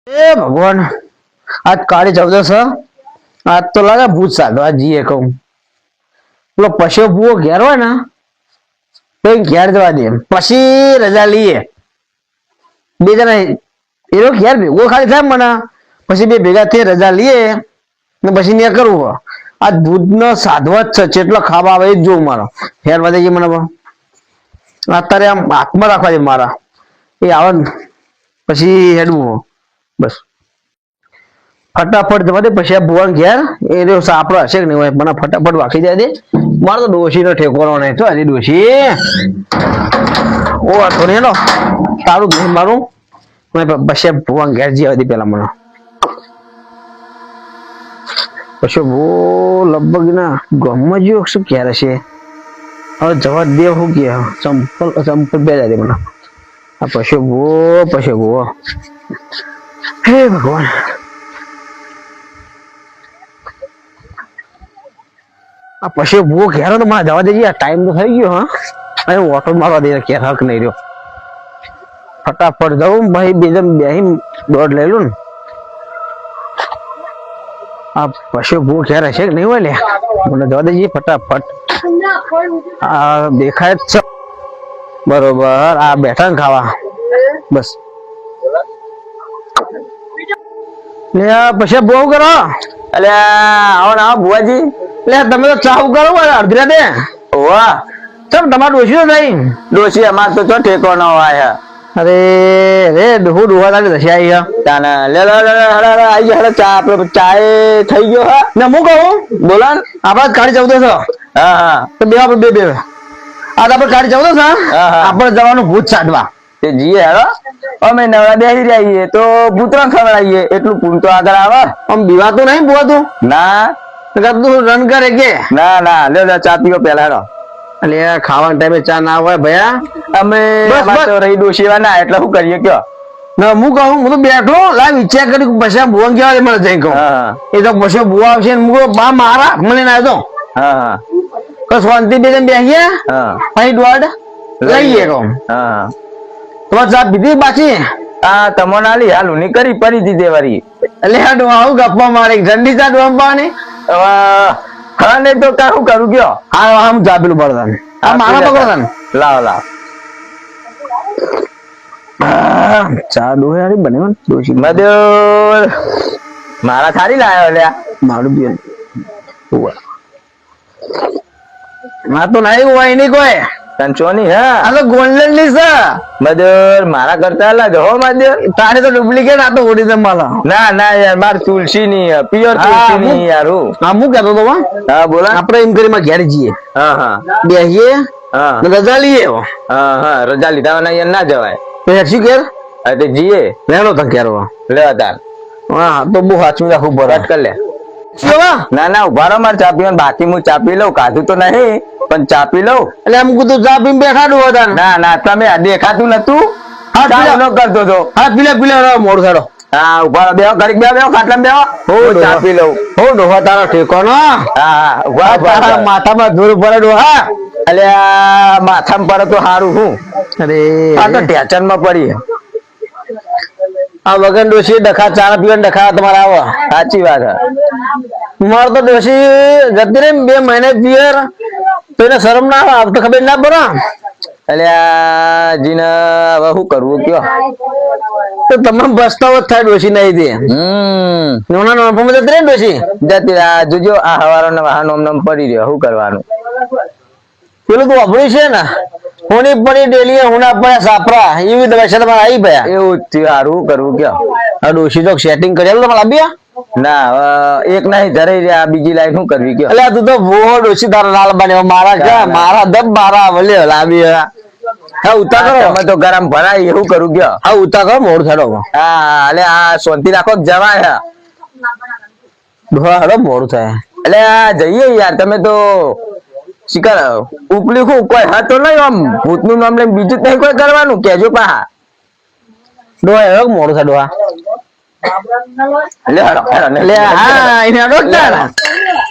એ ભગવાન આજ કાળી ચૌદસ આજ તો લાગે ભૂત સાધવા જઈએ કહું પેલો પશુ ભૂવો ઘેર હોય ને તો ઘેર જવા દે પછી રજા લઈએ બે જણા એ ઘેર ભેગો ખાલી થાય મને પછી બે ભેગા થઈ રજા લઈએ ને પછી ને કરવું આજ ભૂત નો સાધવા જ છે જેટલો ખાવા આવે એ જ જોવું મારો ફેર વધે છે મને અત્યારે આમ હાથમાં રાખવા છે મારા એ આવે ને પછી હેડવું બસ ફટાફટ જવા દે પછી આ ભુવન ઘેર એ રહ્યો સાપડો હશે કે નહીં હોય મને ફટાફટ વાંખી જાય દે મારો તો ડોશી નો ઠેકોનો નહીં તો હજી ડોશી ઓ હતો ને એનો સારું નહીં મારું પછી ભુવન ઘેર જવા દે પેલા મને પછી ભૂ લગભગ ના ગમમાં જો શું ક્યારે છે હવે જવા દે શું કે ચંપલ બે જાય મને આ પછી ભૂ હે ભગવાન આ પછી ભૂ ઘેરો તો મને જવા દેજે ટાઈમ તો થઈ ગયો હા અહીં ઓટો મારવા દે કે હક નહીં રહ્યો ફટાફટ જાઉં ભાઈ બેજમ બેહી દોડ લઈ લું ને આ પશુ ભૂ ઘેર હશે કે નહીં હોય લે મને જવા દેજે ફટાફટ આ દેખાય જ છે બરોબર આ બેઠા ને ખાવા બસ લે પછી બહુ કરો એટલે આવો ને આવો ભુવાજી લે તમે તો ચાવ કરો અડધી રાતે વાહ ચમ તમારે ડોસી તો નહીં ડોશી અમાર તો ઠેકો ન હોય અરે રે ડોહું ડોહા લાગે દશી આવી તાને લે લે આઈ ગયા ચા આપડે ચા થઈ ગયો હા ને હું કહું બોલા આપડે કાઢી જવું છો હા હા તો બે આપણે બે આ આપડે કાઢી જવું છે આપણે જવાનું ભૂત સાધવા તે જીએ હેરો અમે નવરા બેસી રહીએ તો ભૂતરા ખવડાવીએ એટલું પૂન તો આગળ આવે આમ બીવાતું નહીં બોવાતું ના તું રન કરે કે ના ના લે ચા પીવો પેલા હેરો એટલે ખાવાના ટાઈમે ચા ના હોય ભયા અમે તો રહી ડોશીવા ના એટલે શું કરીએ કયો ના હું કહું હું તો બેઠો લાવ વિચાર કર્યું પછી ભુવન કેવા મને જઈ કહું એ તો પછી ભુવા આવશે ને હું બા મારા મને ના તો હા તો શાંતિ બે બેસીએ અહીં દોડ લઈએ કહું તમારે ચા પીધી બાકી હા તમો નાલી હાલ ની કરી પરી દીધે વારી એટલે આવું ગપ્પા મારે ઠંડી ચા ડોમ પાવાની હા નહીં તો શું કરું કયો હા આમ ચા પેલું પડતા આ મારા પકડો તને લાવ ચા ડોહે હારી બને ડોશી મધુર મારા થારી લાયો લ્યા મારું બી ના તો નહીં હોય નહીં કોઈ કંચોની હા આ તો ગોલ્ડન ની છે મધુર મારા કરતા અલગ હો મધુર તારે તો ડુપ્લિકેટ આ તો ઓરિજિનલ માલા ના યાર માર તુલસી ની પ્યોર તુલસી ની યાર હા હું કહેતો તો હા બોલા આપણે એમ કરી માં ઘેર જઈએ હા બેહીએ હા રજા લઈએ હા રજા લીધા ના જવાય તો હેરસી ઘેર તે જીએ લેણો તો ઘેર લેવા તાર હા તો બહુ સાચું રાખવું પડે કર લે ના ઉભા રહો મારે ચા પીવાનું બાકી હું ચા પી લઉં કાધું તો નહીં પણ ચા પી લઉં એટલે એમ કીધું ચા પીને બેઠાડું હતા ના તમે દેખાતું નતું કરતો તો હા પીલે મોડું થાડો હા ઉભા બેહો ઘડીક બેહો ખાટલા બેહો હું ચા પી લઉં હો ડોહા તારો ઠેકોનો હા ઉભા તારા માથામાં ધૂળ પડે ડોહા એટલે માથામાં પડે તો સારું હું અરે આ તો ટેચન માં પડી આ વગર ડોશી ડખા ચા પીવા ડખા તમારા આવો સાચી વાત મારે તો ડોશી જતી રહી 2 મહિને પિયર તો એને શરમ ના આવે તો ખબર ના પડે એટલે જીને હવે શું કરવું કયો તો તમામ બસ્તાવો થાય ડોશી નહીં દે નાના નાના જતી રહી ડોશી જતી જોજો આ હવારો ને વાહન ઓમ પડી રહ્યો શું કરવાનું પેલું તો વાપર્યું છે ને હોની પડી ડેલી હુના પડ્યા સાપરા એવી દવા છે તમારે આવી ગયા એવું જ સારું કરવું કયો આ ડોશી તો સેટિંગ કરેલું તમારે આપ્યા ના એક નહીં ધરાઈ રહ્યા બીજી લાઈન શું કરવી કયો એટલે તું તો બહુ ડોશી તારા લાલ બને મારા ક્યાં મારા દબ મારા વલે લાવી હા ઉતા કરો અમે તો ગરમ ભરાય એવું કરું કયો હા ઉતા કરો મોડ થાડો હા એટલે આ શાંતિ રાખો જવાય ડોહા હડો મોડું થાય એટલે આ જઈએ યાર તમે તો શિકાર ઉપલી શું કોઈ હતો નહીં આમ ભૂત નું નામ લઈને બીજું નહીં કોઈ કરવાનું કેજો પા ડોહા એવો મોડું થાય ડોહા લે હા એને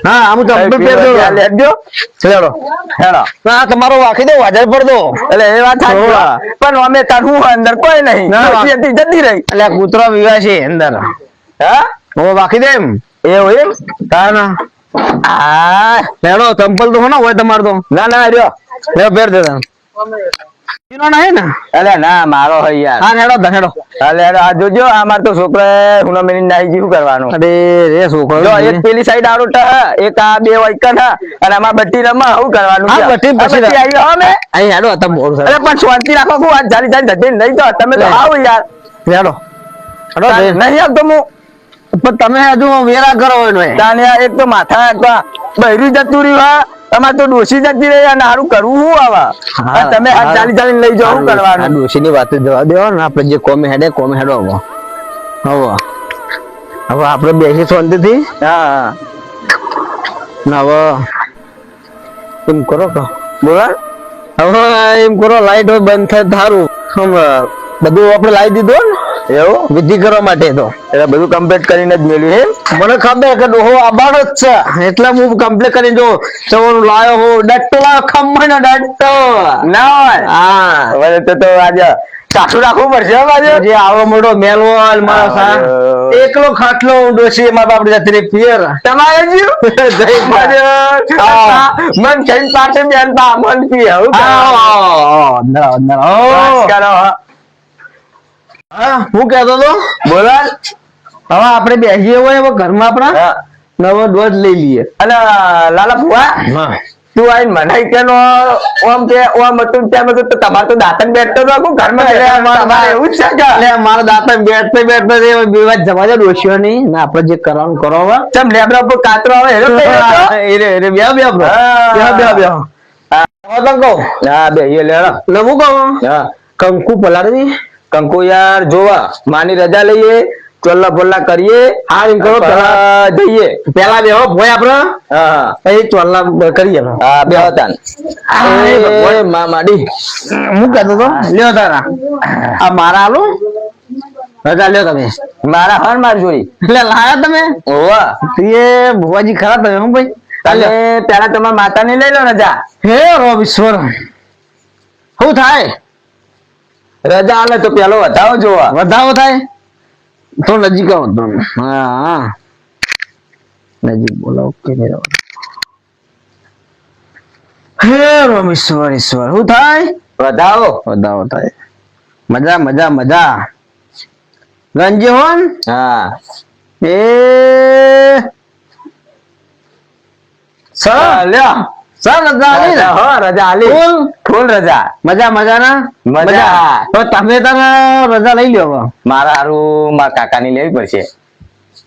હા આમ ચંપલ પહેરજો લેજો ચલો હેડો હા તમારો વાખી દો હાજર પર દો એટલે એ વાત સાચી હોવા. પણ અમે તાર હું અંદર કોઈ નહીં ના, ડોશી હતી જતી રહી એટલે કૂતરો વિવા છે અંદર હા ઓ વાખી દે એમ એવું એમ તા ના આ લેડો ચંપલ તો હોના હોય તમારે તો ના રહ્યો લે પહેર દે તમે એનો નહીં ને અલે ના મારો હોય યાર હા હેડો હેડો અલે આ જોજો આ માર તો છોકરા હુના મેની નાઈ શું કરવાનું અરે રે છોકરો જો એક પેલી સાઈડ આડો એક આ બે વાઈકન અને આમાં બટ્ટી રમા શું કરવાનું હા, છે? બટ્ટી આ પછી બટ્ટી આવી હો મે અહીં હેડો તમે બોલ અરે પણ શાંતિ રાખો હું આ જારી ધટી નહીં તો તમે તો લે. આવો યાર હેડો હેડો બે. નહીં આવતો હું પણ તમે હજુ વેરા કરો એનો એ. તાને આ એક તો માથા બહેરી જતું રહ્યું હા તમારે તો ડોસી જતી રહી અને હારું કરવું શું આવા હા, તમે આ હા. ચાલી લઈ જાઓ શું આ કરવાનું ડોશીની વાત જ જવા દેવો ને આપણે જે કોમે હેડે હવે હવે આપણે બેસી શાંતિથી હા ને હવે એમ કરો કે બોલો હવે એમ કરો લાઈટ હોય બંધ થાય સારું બધું આપણે લાવી દીધું ને એવું વિધિ કરવા માટે તો એટલે બધું કમ્પ્લીટ કરીને જ મેળ્યું એમ મને ખબર કે ડોહો આબાડ જ છે એટલે હું કમ્પ્લીટ કરીને જો ચવણ લાયો હો ડટ્ટો લાયો ખમણ ડટ્ટો ના હોય હા હવે તો આજે સાસુ રાખવું પડશે હો બાજુ જે આવો મોટો મેલવોલ મારો સા આયો. એકલો ખાટલો ડોસી મારા બાપ જતી રહી પિયર તમારે જીવ જય બાજુ. હા. મન થઈને પાછળ બેન બા મન પી આવું અંદર આવો, અંદર આવો. કરો હા હું કહેતો તો બોલો હવે આપણે બેસીએ હોય હવે ઘરમાં આપણા હા. નવો ડોઝ લઈ લઈએ અને લાલા ફુવા તું આઈને મનાઈ કે નો ઓમ કે ઓમ હતું તેમ હતું તો તમારે તો દાંતન બેઠતો તો આખું ઘરમાં બેઠા હતા. તમારે એવું જ છે કે એટલે મારા દાંત બેઠતે બેઠતે બેવા જવા દે ડોસીઓ નહીં ને આપણે જે કરવાનું કરો હવે ચમ લેબડા ઉપર કાતરો આવે હેરો થઈ ગયો તો? એ બે બે બે હા. બે બે હવે તો કહું હા બે એ લેડો ને હું કહું હા કંકુ પલાળી કંકુ યાર જોવા માની રજા લઈએ ચોલ્લા પોલ્લા કરીએ હા એમ કરો પેલા જઈએ પેલા બે હો ભોય આપડે હા પછી ચોલ્લા કરીએ હા બે હતા એ માડી હું કહેતો તો લ્યો તારા આ મારા આલો રજા લ્યો તમે મારા હર માર જોડી એટલે લાયા તમે ઓવા એ ભુવાજી ખરા તમે હું ભાઈ તમે પેલા તમારા માતાને લઈ લો રજા હે રોબ ઈશ્વર શું થાય રજા આલે તો પેલો વધાવો જોવા વધાવો થાય તો નજીક આવો તમે હા હા નજીક બોલાવો કે નહીં આવો? હે રોમ ઈશ્વર ઈશ્વર શું થાય વધાવો વધાવો થાય મજા મજા મજા ગંજી હોન હા એ સર લ્યો સર રજા આલી ને હો રજા આલી ફૂલ ફૂલ રજા મજા મજા ના મજા. તો તમે તમે રજા લઈ લ્યો હવે મારા હારું મારા કાકાની લેવી પડશે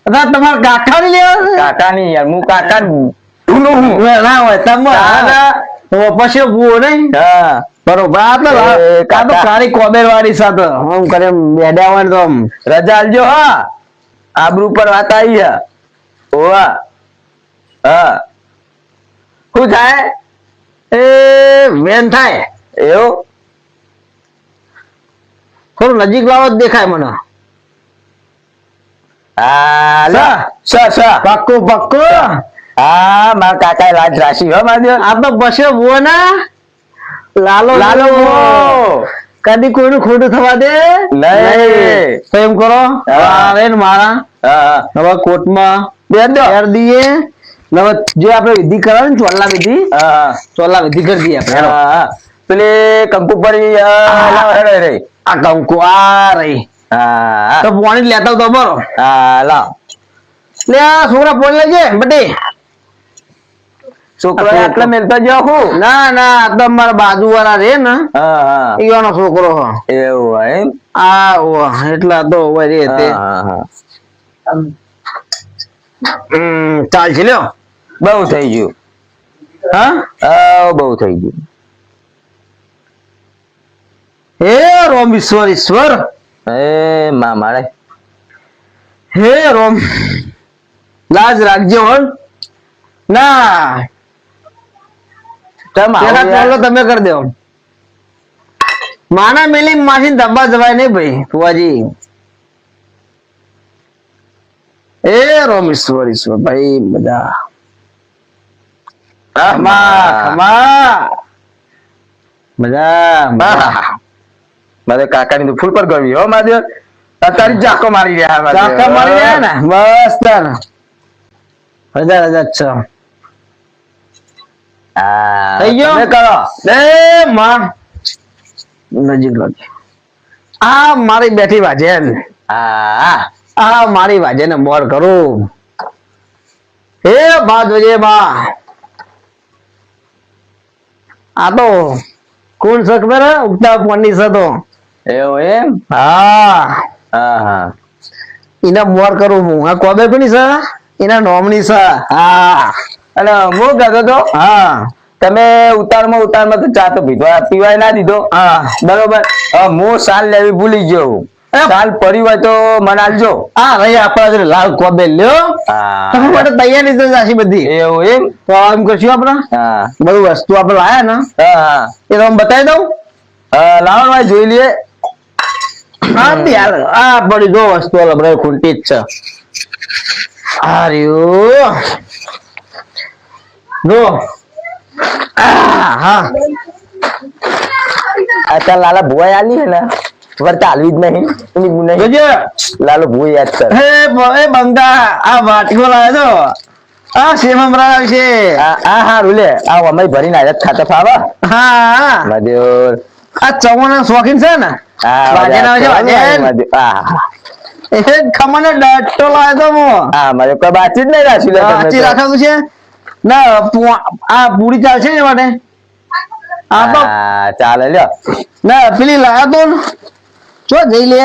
અથવા તમારા કાકાની લેવા કાકાની યાર હું કાકા ઢૂંઢું હું ના હોય તમે તારા. પછી ભૂવો નહીં હા બરોબર આ તો એ આ તો કાકા. કાળી કોબેર વાળી સાથે આમ કરે બેડા હોય ને તો આમ રજા આલજો હા આબરૂ પર વાત આવી હે ઓવા હા શું થાય એ વેન થાય એવું થોડું નજીક લાવો જ દેખાય મને હા લે સ સ પક્કું પક્કું હા મારા કાકા લાજ રાશી હો માજો આ તો પછી ભૂવો ના લાલો લાલો ભૂવો. કદી કોઈનું ખોટું થવા દે નહીં. તો એમ કરો હા. આવે ને મારા હા હવે કોર્ટમાં બે દો ફેર દઈએ ને હવે જે આપણે વિધિ કરાવે ને ચોલ્લા વિધિ હા ચોલ્લા વિધિ કરી દઈએ આપણે હેડો. હા પેલી કંકુ પર લાવ હેડો રે આ કંકુ આ રહી હા તો પાણી લેતા તો બરો હા લાવ લે આ છોકરા પોણી લેજે બટી છોકરો આટલે મેલતો જો હું ના ના આ તો મારા બાજુ વાળા રે ને હા હા ઈવાનો છોકરો હ એવું હોય એમ આ ઓ એટલા તો હોય રે તે હા હા ચાલ છે લ્યો બહુ થઈ ગયું હા બહુ થઈ ગયું હે રોમ ઈશ્વર ઈશ્વર એ માં મારે હે રોમ લાજ રાખજો હો ના પેલા ચોલ્લો તમે કરી દો માના મેલી માસી ધબ્બા જવાય નહીં ભાઈ ફુવાજી એ રોમ ઈશ્વર ઈશ્વર ભાઈ બધા મજા મારે કાકાની તો ફૂલ પર ગવી હો મારે અત્યારે જાકો મારી રહ્યા મારે. ચાકા મારી ગયા ને બસ તાર હજાર હજાર છ હા, થઈ ગયો? તમે કરો. એ માં નજીક લાગે આ મારી બેઠી વાજે હા આ મારી વાજે ને મોર કરું હે બાદ વજે માં આ તો કોણ છે ખબર હે? ઉગતા પોની છે તો એવું એમ હા હા હા એના મોર કરું હું આ કોબે કોની છે એના નોમની છે હા અને હું કહેતો તો હા તમે ઉતારમાં તો ચા તો પીવાય ના દીધો હા બરોબર હવે હું સાલ લેવી ભૂલી ગયો સાલ પડી હોય તો મને આલજો. હા રહી આપણા જોડે લાલ કોબે લ્યો હા તમે માટે તૈયારી તો જાશી બધી એવું એમ તો એમ કરશું આપણે હા બધું વસ્તુ આપણે લાયા ને હા એ તો બતાવી દઉં લાવો ભાઈ જોઈ લઈએ. હા બી હાલ આ પડી જો વસ્તુ લબડે ખૂંટી જ છે આ રહ્યું જો હા અત્યારે લાલા ભુવાઈ આલી છે ને વર્તા હાલવી જ નહીં એની ગુનાહી. જોજે લાલો ભુવાઈ યાદ કર. એ બંગા આ વાટકો લાવ્યો તો આ સેમમરા છે હા હા રૂલે આ અમે ભરીને આયાત ખાતા ફાવા હા મજૂર આ ચવાના શોખીન છે ને વાજેન આવે છે વાજેન એ ખમણ ડટ્ટો લાવ્યો તો હું હા મારે કોઈ બાતચીત નહીં રાખી લે તમે સાચી તો. રાખવું છે ના આ પૂરી ચાલશે ને માટે આ તો હા ચાલે લ્યો ના પેલી લાયા તો ને ચો જઈ લે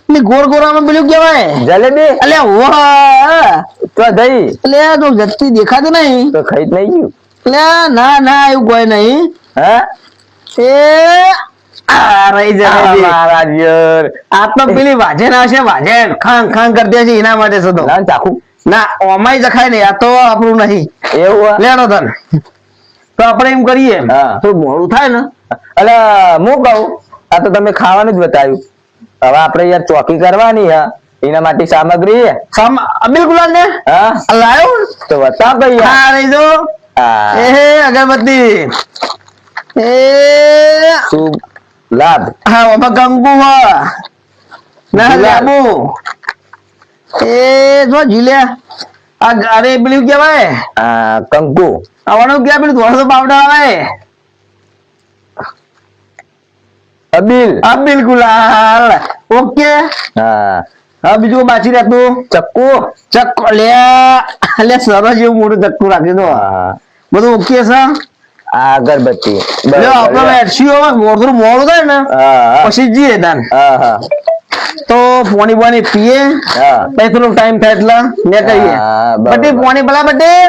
પેલી ગોળ ગોળામાં પેલું કેવાય જલેબી અલે વાહ તો દઈ એટલે તો જતી દેખાતું નહીં તો ખાઈ જ નહીં ગયું એટલે ના ના એવું કોઈ નહીં હા એ આ રહી જલેબી મારા યાર આ તો પેલી વાજેન આવશે વાજેન ખાંગ ખાંગ કરતી હશે એના માટે છે તો લાવ ચાખું ના ઓમાય જખાય નહીં આ તો આપણું નહીં એવું લેણો તને તો આપણે એમ કરીએ હા. તો મોડું થાય ને એટલે હું કહું આ તો તમે ખાવાનું જ બતાવ્યું હવે આપણે યાર ચોકી કરવાની હા એના માટે સામગ્રી બિલકુલ ને હા લાયો તો બતાવ ભાઈ યાર. હા રહી જો હા એ અગરબત્તી એ શુભ લાભ હા બાબા કંકુ હા ના ગુલાબ. લાબુ એ જો જીલે આ અરે પેલું કેવાય કંકુ આવવાનું ક્યાં પેલું થોડો પાવડર આવે અબીલ હા બિલકુલ હાલ ઓકે હા હા બીજું બાકી રહેતું ચક્કુ ચક્કો લે લે સરસ જેવું મોટું ચક્કુ રાખી દો હા બધું ઓકે છે આ અગરબત્તી લે આપણે બેઠશું મોડું મોડું થાય ને હા પછી જઈએ તાન હા હા તો પાણી પાણી પીએ હા પછી થોડો ટાઈમ થાય એટલે ને કરીએ હા, બરાબર. બટી પાણી પેલા બટી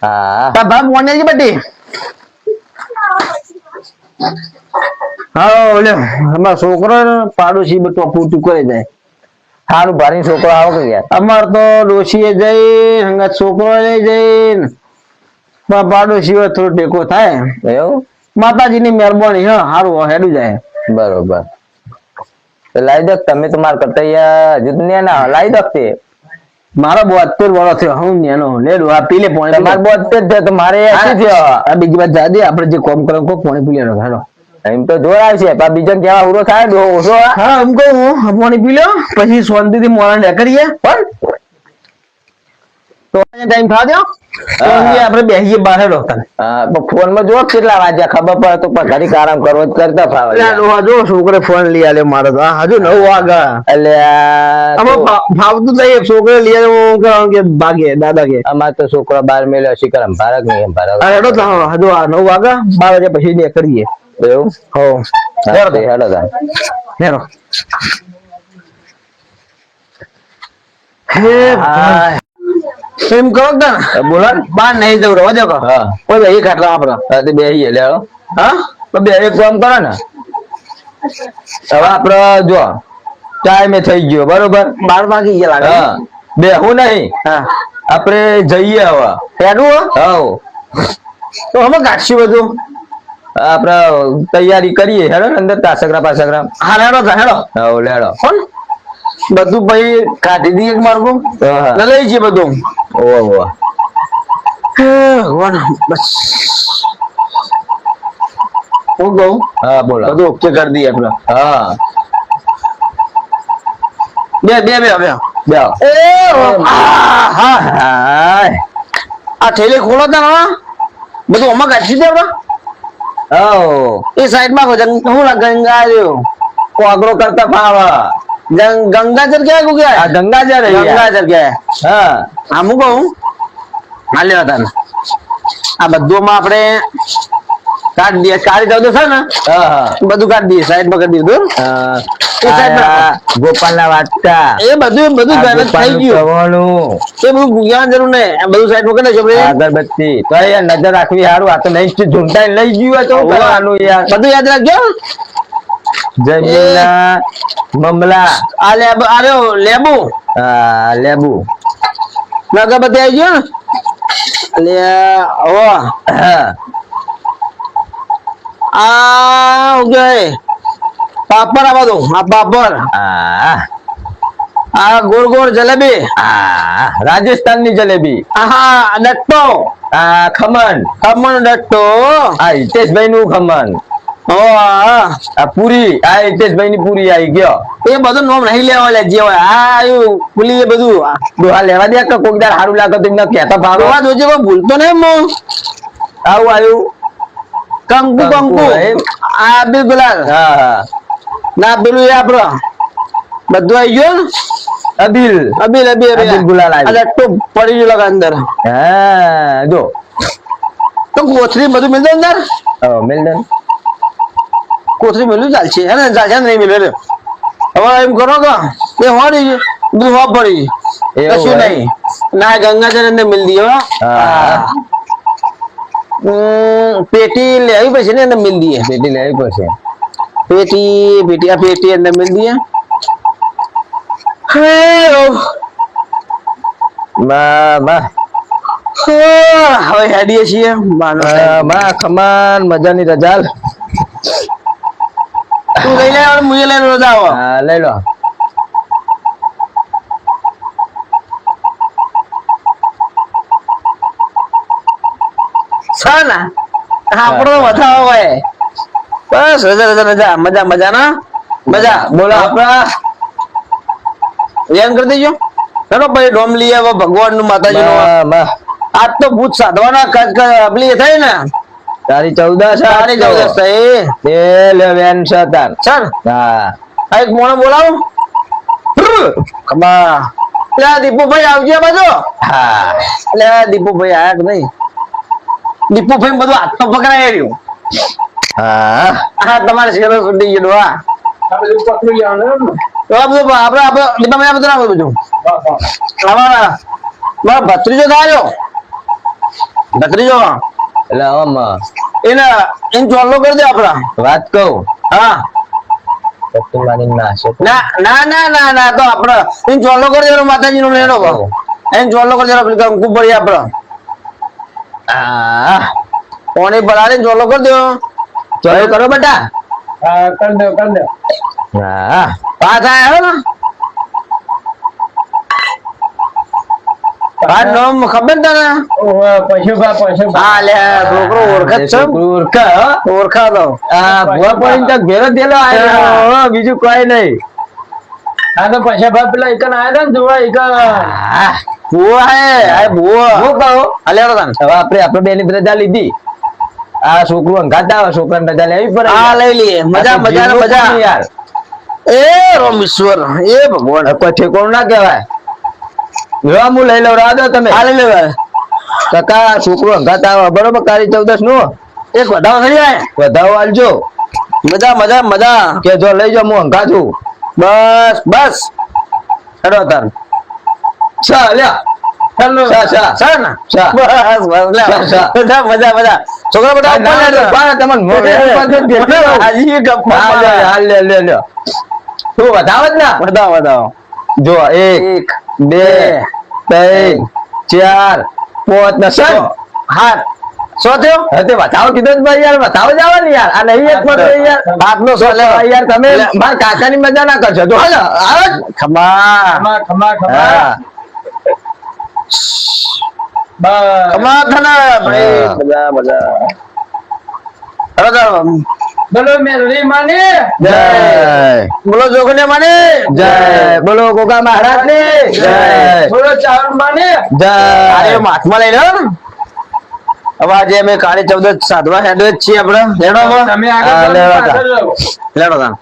હા તાર ભાગ પાણી છે બટી હા ઓલે અમાર છોકરો પાડોશી બધું પૂરતું કરે જાય સારું ભારી છોકરો આવો કે યાર અમાર તો ડોશીએ જઈ હંગા છોકરો લઈ જઈને પાડોશી હોય થોડો ટેકો થાય એવું માતાજીની મહેરબાની હા સારું હેડું જાય બરોબર તો લાવી દો તમે તો માર કરતા યાર હજુ તો ના લાવી દો તે મારો 72 વર્ષ થયો હું નેનો લેડો આ પીલે પાણી તમારે 72 છે તો મારે 80 થયો આ બીજી વાત જાદે આપણે જે કોમ કરો કો પાણી પી લેનો હેડો એમ તો જોર આવશે પણ બીજા કેવા ઉરો થાય દો ઓછો હા એમ કહું હું પાણી પી લો પછી શાંતિથી મોડા ને કરીએ પણ તો ટાઈમ થા દો તો હા. આપણે બેસીએ બહાર હેડો તને હા ફોન માં જો કેટલા વાગ્યા ખબર પડે તો પણ ઘડીક આરામ કરવો જ કરતા ફાવે યાર. જો છોકરે ફોન લઈ આલ્યો મારે તો હજુ 9 વાગ્યા એટલે આ અમે તો ફાવતું નહીં છોકરે લઈ આવ્યો હું કહું કે ભાગે દાદા કે અમાર તો છોકરો બાર મેલ્યો શિખર ભારત નહીં એમ ભારત આ હેડો તો હજુ આ 9 વાગ્યા 12 વાગ્યા પછી ને કરીએ એવું હો હા, તે હેડો તાન. હેડો હે હા એમ કરો કે બોલો ને. બાર નહીં જવું રવા દો કો હા કોઈ ભાઈ ખાટલા આપણો હા તે બેહીએ લે હો. હા તો બે એક કામ કરો ને હવે આપડે જો ટાઈમે થઈ ગયો બરોબર 12 વાગી ગયા લાગે હા બેહું નહીં હા આપણે જઈએ હવે હેડું હો? હવ તો અમે કાઢશું બધું આપડે તૈયારી કરીએ હેડો ને અંદર તાસકરા પાસકરા હા હેડો તા હેડો હવ લેડો કોણ બધું ભાઈ કાઢી દઈએ એક માર્ગું હા. લઈ જઈએ બધું ઓવા ઓવા ભગવાન બસ હું કહું હા બોલો બધું ઓકે કરી દઈએ આપણે હા બે બે બે બે બે એ હા હાય આ થેલી ખોલો તા હા બધું આમાં કાઢી દે આપણે ઓ એ સાઈડમાં હું ગંગા રહ્યો કોગરો કરતા ફાવા ગંગાજર ક્યાં ગયા આ ગંગાજળ હે યાર. ગંગાજર ગયા હા હા હું કહું હા લેવા તાને આ બધુંમાં આપણે કાઢી દઈએ કાઢી દઉં તો છે ને હા હા બધું કાઢી દઈએ સાઈડમાં કરી દીધું એ સાઈડમાં ગોપાલ ના વાટકા એ બધું ગણત થઈ ગયું એ બધું ભૂગ્યા જરૂર નહીં આ બધું સાઈડમાં કરી નાખજો આપણે અગરબત્તી તો યાર નજર રાખવી સારું આ તો નહીં ઝૂંટાઈ લઈ ગયું હોય તો શું કરવાનું યાર બધું યાદ રાખજો જમીનના મમલા આ લેબ આર્યો લેબુ હા લેબુ અગરબત્તી આવી ગયો ને લે ઓ હા આ ઓકે પાપડ આ બધું આ પાપડ આ આ ગોળ ગોળ જલેબી આ રાજસ્થાનની જલેબી આહા ડટ્ટો આ ખમણ ખમણ ડટ્ટો આ હિતેશભાઈ નું ખમણ ઓ આ આ પૂરી આ હિતેશભાઈ ની પૂરી આવી ગયો એ બધું નોમ નહીં લેવા લે જે હોય આ આયું ભૂલી એ બધું ડોહા લેવા દે કે કોકદાર સારું લાગે તો એમને કહેતા ભાવ જોવા જોજે કોઈ ભૂલતો નહીં મો આવું આવ્યું કંકુ કંકુ એમ? આ બી ગુલાલ હા હા ના પેલું એ આપડો બધું આવી ગયો ને અબિલ અબીલ અબીલ અબીલ ગુલાલ આવ્યું. આ ડટ્ટો પડી ગયો લાગે અંદર હા જો તો કોથળી બધું મિલતું અંદર મેલડન કોથળી મિલું ચાલશે હે ને ચાલશે ને નહીં મિલે હવે એમ કરો કે એ હોડી બધું હોપ પડી એવું કશું હોય? નહીં ના ગંગાજળ અંદર મિલ દી હો હા પેટી લેવી પછી ને અંદર મિલ દઈએ પેટી લેવી પડશે પેટી પેટી આ પેટી અંદર મિલ દઈએ હવે હેડીએ છીએ માં ખમાન મજાની રજાલ તું લઈ લે હવે મુજે લઈને રોજ આવો હા લઈ લો છે ને આપણો તો વધાવો હોય બસ રજા રજા રજા મજા મજા ના મજા બોલો આપડા એમ કરી દેજો ચલો ભાઈ ડોમ લઈ આવો ભગવાન નું માતાજી નું આજ તો ભૂત સાધવાના પેલી થઈ ને તારી 14 તારી 14 થઈ તે લે વેન છે તાર સર હા આ એક મોણો બોલાવો ખબા લે દીપુભાઈ આવજે બાજુ હા લે દીપુભાઈ આયા કે નહીં દીપુભાઈ બધું હાથ તો પકડાય રહ્યું હા હા તમારે શેરો છૂટી ગયો હા આ બધું પકડી જવાનું તો આ બધું આપણે દીપાભાઈ આ બધું ના બધું અમારા મારા ભત્રીજો થાય ભત્રીજો એટલે આમાં એને ચોલ્લો કરી દે આપડા વાત કહું હા તું માની ના છે ના ના ના ના ના તો આપડે એને ચોલ્લો કરી દેવાનો માતાજી નો લેનો એને ચોલ્લો કરી દેવાનો પેલી કંકુ પડી આપડે હા પાણી ભરાડીને ચોલ્લો કરી દો ચાલો કરો બેટા હા કરી દો હા પાછ આવ્યો ને ખબર તને હા લે છોકરો ઓળખે છે ઓળખા દો આ ભુવા પડીને તો ઘેરો દેલો આયો બીજું કોઈ નહીં હા તો પૈસા ભાઈ પેલા એક આયા ને જોવા એક ભૂવો હે આ ભૂવો હું કહું હાલે તને હવે આપણે બેની રજા લીધી આ છોકરું અંગાત આવે છોકરાને રજા લેવી પડે હા લઈ લઈએ મજા મજા ને મજા યાર એ રોમેશ્વર એ ભગવાન કોઈ ઠેકોણ ના કહેવાય જો હું લઈ લઉં રાહ દો તમે હાલે લેવા કાકા છોકરું અંગાત આવે બરોબર કાળી 14 નું એક વધાવો થઈ જાય વધાવો આલજો મજા મજા મજા કે જો લઈ જાઓ હું અંગા છું બસ બસ હેડો તાર ચા લ્યા હેલો ચા ચા સર ને ચા બસ બસ લે મજા મજા મજા છોકરા બધા ઉપર હેડો તમને હાજી ગપ્પા હાલ લે લે લે તું વધાવ જ ના વધાવો વધાવો જો 1 2 3 4 5 ને 7 હાથ સો થયો તે વધાવો કીધો જ ભાઈ યાર વધાવો જ આવે ને યાર આ નહીં એક પર યાર હાથનો સો લે યાર તમે મારા કાકાની મજા ના કરશો જો હાલો આવે ખમા હા બસ કમા થને ભાઈ હા. મજા મજા હેડો તાર. બોલો મેલડી માને જય બોલો જોગને માને જય બોલો ગોગા મહારાજ ને જય બોલો ચાવણ માને જય અરે હાથમાં લઈ લો હવે આજે અમે કાળી ચૌદશ સાધવા હેડો જ છીએ આપણે લેડો હવે. તમે હા, આગળ લેવા જાઓ, પાછળ જાઓ. લેડો તાર.